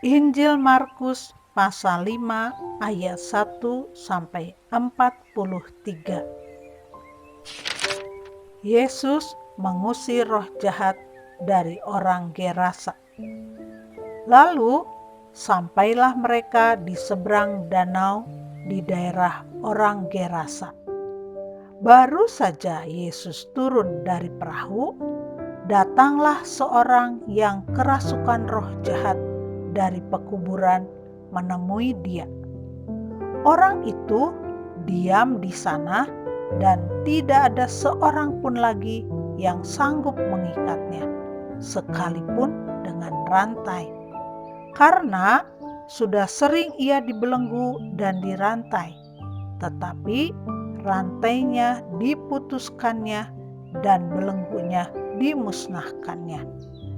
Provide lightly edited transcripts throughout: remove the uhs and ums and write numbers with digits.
Injil Markus pasal 5 ayat 1-43. Yesus mengusir roh jahat dari orang Gerasa. Lalu sampailah mereka di seberang danau di daerah orang Gerasa. Baru saja Yesus turun dari perahu, datanglah seorang yang kerasukan roh jahat dari pekuburan menemui dia. Orang itu diam di sana dan tidak ada seorang pun lagi yang sanggup mengikatnya, sekalipun dengan rantai. Karena sudah sering ia dibelenggu dan dirantai, tetapi rantainya diputuskannya dan belenggunya dimusnahkannya,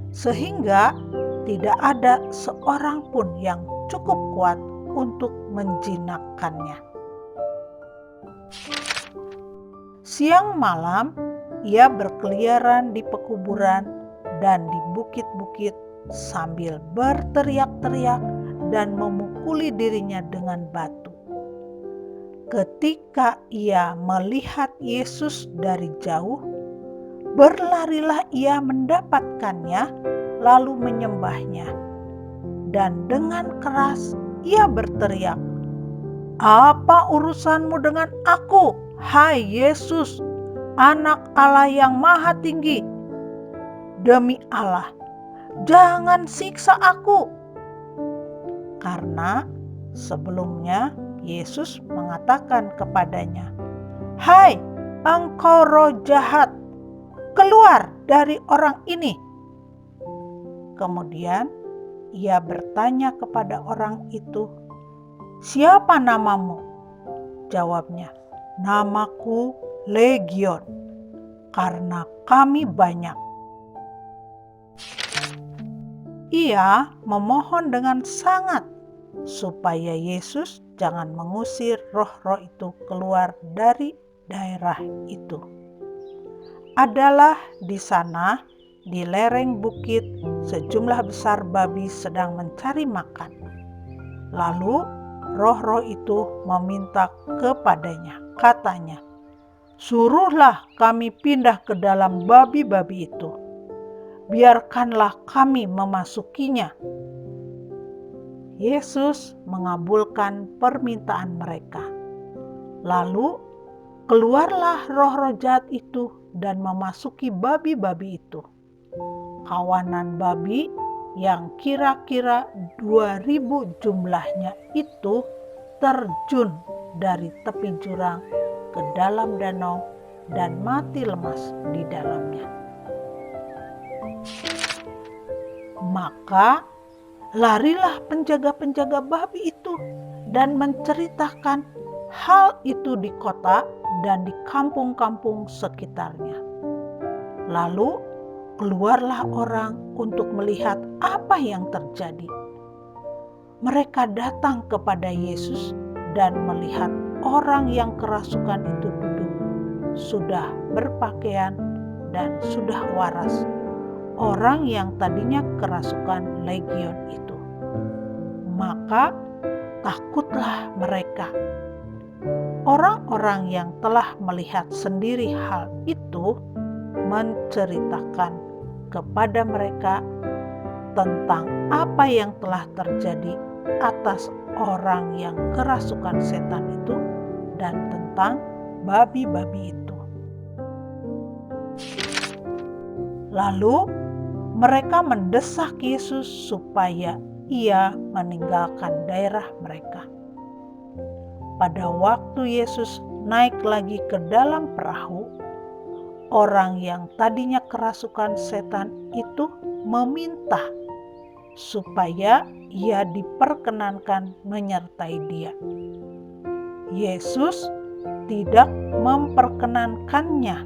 sehingga tidak ada seorang pun yang cukup kuat untuk menjinakkannya. Siang malam ia berkeliaran di pekuburan dan di bukit-bukit sambil berteriak-teriak dan memukuli dirinya dengan batu. Ketika ia melihat Yesus dari jauh, berlarilah ia mendapatkannya lalu menyembahnya. Dan dengan keras ia berteriak, "Apa urusanmu dengan aku, hai Yesus, Anak Allah yang Maha Tinggi? Demi Allah, jangan siksa aku." Karena sebelumnya Yesus mengatakan kepadanya, "Hai engkau roh jahat, keluar dari orang ini." Kemudian ia bertanya kepada orang itu, "Siapa namamu?" Jawabnya, "Namaku Legion, karena kami banyak." Ia memohon dengan sangat supaya Yesus jangan mengusir roh-roh itu keluar dari daerah itu. Adalah di sana, di lereng bukit, sejumlah besar babi sedang mencari makan. Lalu roh-roh itu meminta kepadanya, katanya, "Suruhlah kami pindah ke dalam babi-babi itu. Biarkanlah kami memasukinya." Yesus mengabulkan permintaan mereka. Lalu keluarlah roh-roh jahat itu dan memasuki babi-babi itu. Kawanan babi yang kira-kira 2.000 jumlahnya itu terjun dari tepi jurang ke dalam danau dan mati lemas di dalamnya. Maka larilah penjaga-penjaga babi itu dan menceritakan hal itu di kota dan di kampung-kampung sekitarnya. Lalu keluarlah orang untuk melihat apa yang terjadi. Mereka datang kepada Yesus dan melihat orang yang kerasukan itu duduk, sudah berpakaian dan sudah waras. Orang yang tadinya kerasukan legion itu. Maka takutlah mereka. Orang-orang yang telah melihat sendiri hal itu menceritakan kepada mereka tentang apa yang telah terjadi atas orang yang kerasukan setan itu dan tentang babi-babi itu. Lalu mereka mendesak Yesus supaya ia meninggalkan daerah mereka. Pada waktu Yesus naik lagi ke dalam perahu, orang yang tadinya kerasukan setan itu meminta supaya ia diperkenankan menyertai dia. Yesus tidak memperkenankannya,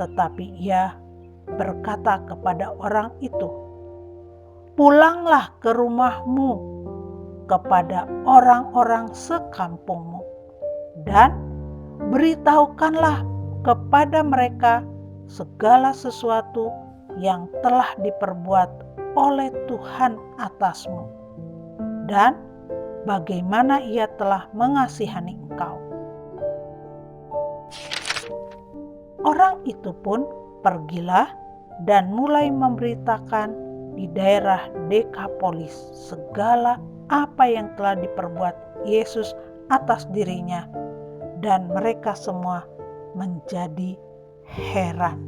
tetapi ia berkata kepada orang itu, "Pulanglah ke rumahmu, kepada orang-orang sekampungmu, dan beritahukanlah kepada mereka segala sesuatu yang telah diperbuat oleh Tuhan atasmu, dan bagaimana Ia telah mengasihani engkau." Orang itu pun pergilah dan mulai memberitakan di daerah Dekapolis segala apa yang telah diperbuat Yesus atas dirinya, dan mereka semua menjadi heran.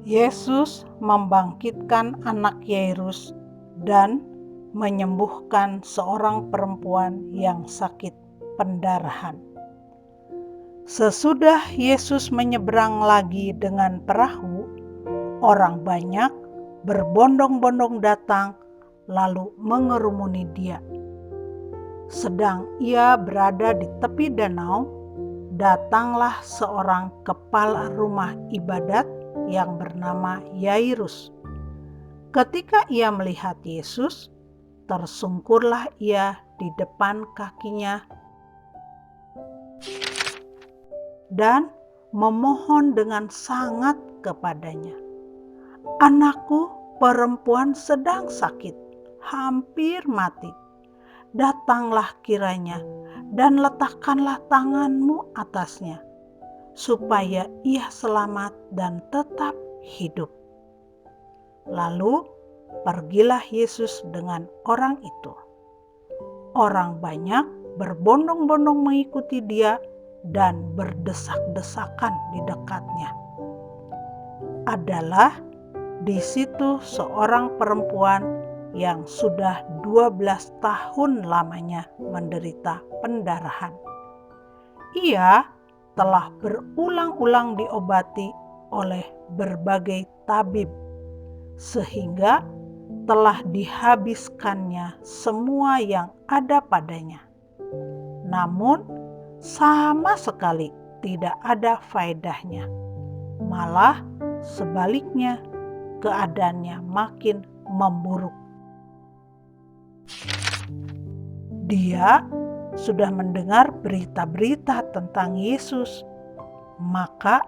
Yesus membangkitkan anak Yairus dan menyembuhkan seorang perempuan yang sakit pendarahan. Sesudah Yesus menyeberang lagi dengan perahu, orang banyak berbondong-bondong datang lalu mengerumuni Dia. Sedang Ia berada di tepi danau, datanglah seorang kepala rumah ibadat yang bernama Yairus. Ketika ia melihat Yesus, tersungkurlah ia di depan kakinya dan memohon dengan sangat kepadanya, "Anakku perempuan sedang sakit, hampir mati. Datanglah kiranya dan letakkanlah tanganmu atasnya, supaya ia selamat dan tetap hidup." Lalu pergilah Yesus dengan orang itu. Orang banyak berbondong-bondong mengikuti Dia dan berdesak-desakan di dekatnya. Adalah di situ seorang perempuan yang sudah 12 tahun lamanya menderita pendarahan. Ia telah berulang-ulang diobati oleh berbagai tabib, sehingga telah dihabiskannya semua yang ada padanya. Namun sama sekali tidak ada faedahnya. Malah sebaliknya, keadaannya makin memburuk. Dia sudah mendengar berita-berita tentang Yesus. Maka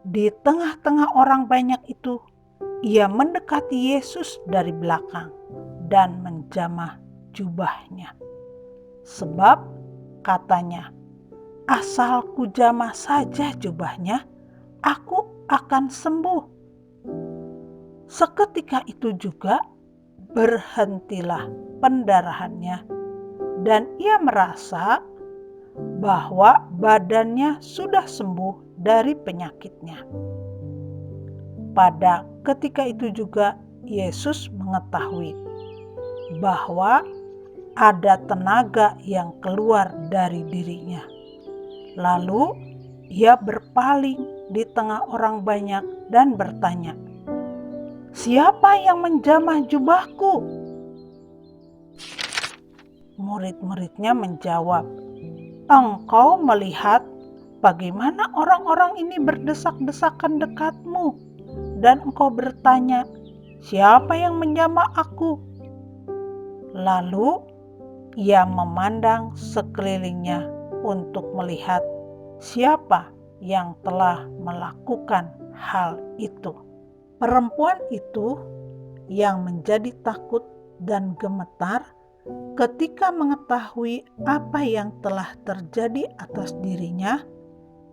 di tengah-tengah orang banyak itu, ia mendekati Yesus dari belakang dan menjamah jubahnya. Sebab katanya, "Asal kujamah saja jubahnya, aku akan sembuh." Seketika itu juga berhentilah pendarahannya, dan ia merasa bahwa badannya sudah sembuh dari penyakitnya. Pada ketika itu juga Yesus mengetahui bahwa ada tenaga yang keluar dari dirinya. Lalu ia berpaling di tengah orang banyak dan bertanya, "Siapa yang menjamah jubahku?" Murid-muridnya menjawab, "Engkau melihat bagaimana orang-orang ini berdesak-desakan dekatmu, dan engkau bertanya, 'Siapa yang menjamah aku?'" Lalu ia memandang sekelilingnya untuk melihat siapa yang telah melakukan hal itu. Perempuan itu yang menjadi takut dan gemetar ketika mengetahui apa yang telah terjadi atas dirinya,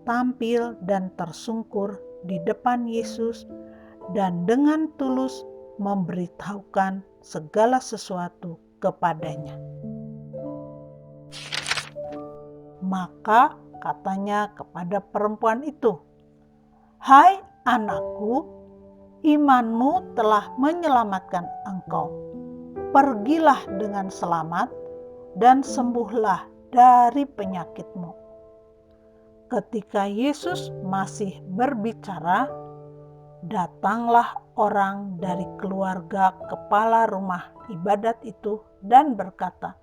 tampil dan tersungkur di depan Yesus dan dengan tulus memberitahukan segala sesuatu kepadanya. Maka katanya kepada perempuan itu, "Hai anakku, imanmu telah menyelamatkan engkau. Pergilah dengan selamat dan sembuhlah dari penyakitmu." Ketika Yesus masih berbicara, datanglah orang dari keluarga kepala rumah ibadat itu dan berkata,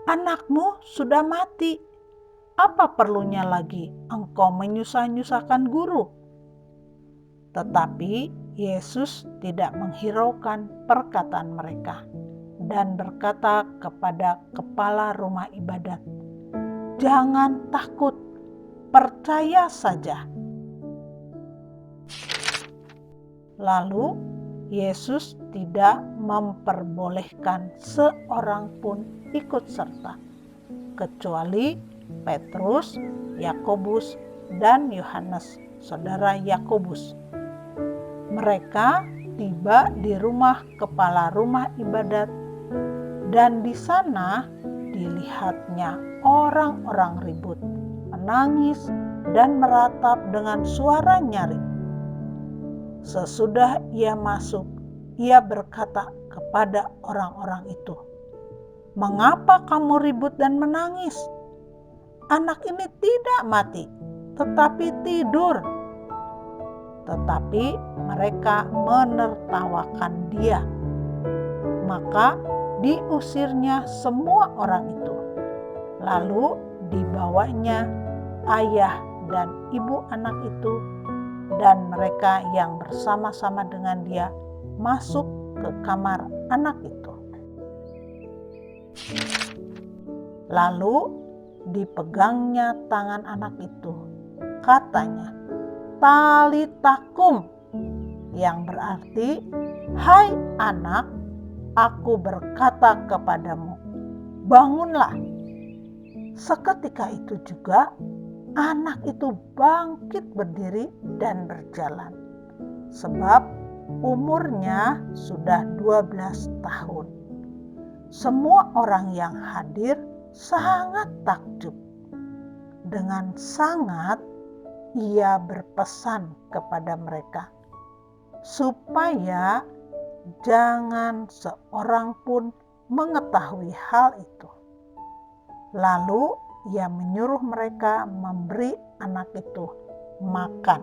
"Anakmu sudah mati. Apa perlunya lagi engkau menyusah-nyusahkan guru?" Tetapi Yesus tidak menghiraukan perkataan mereka dan berkata kepada kepala rumah ibadat, "Jangan takut, percaya saja." Lalu Yesus tidak memperbolehkan seorang pun ikut serta, kecuali Petrus, Yakobus, dan Yohanes, saudara Yakobus. Mereka tiba di rumah kepala rumah ibadat, dan di sana dilihatnya orang-orang ribut, menangis, dan meratap dengan suara nyaring. Sesudah ia masuk, ia berkata kepada orang-orang itu, "Mengapa kamu ribut dan menangis? Anak ini tidak mati, tetapi tidur." Tetapi mereka menertawakan dia. Maka diusirnya semua orang itu. Lalu dibawanya ayah dan ibu anak itu dan mereka yang bersama-sama dengan dia masuk ke kamar anak itu. Lalu dipegangnya tangan anak itu. Katanya, "Talitakum," yang berarti, "Hai anak, aku berkata kepadamu, bangunlah." Seketika itu juga anak itu bangkit berdiri dan berjalan, sebab umurnya sudah 12 tahun. Semua orang yang hadir sangat takjub. Dengan sangat ia berpesan kepada mereka, supaya jangan seorang pun mengetahui hal itu. Lalu ia menyuruh mereka memberi anak itu makan.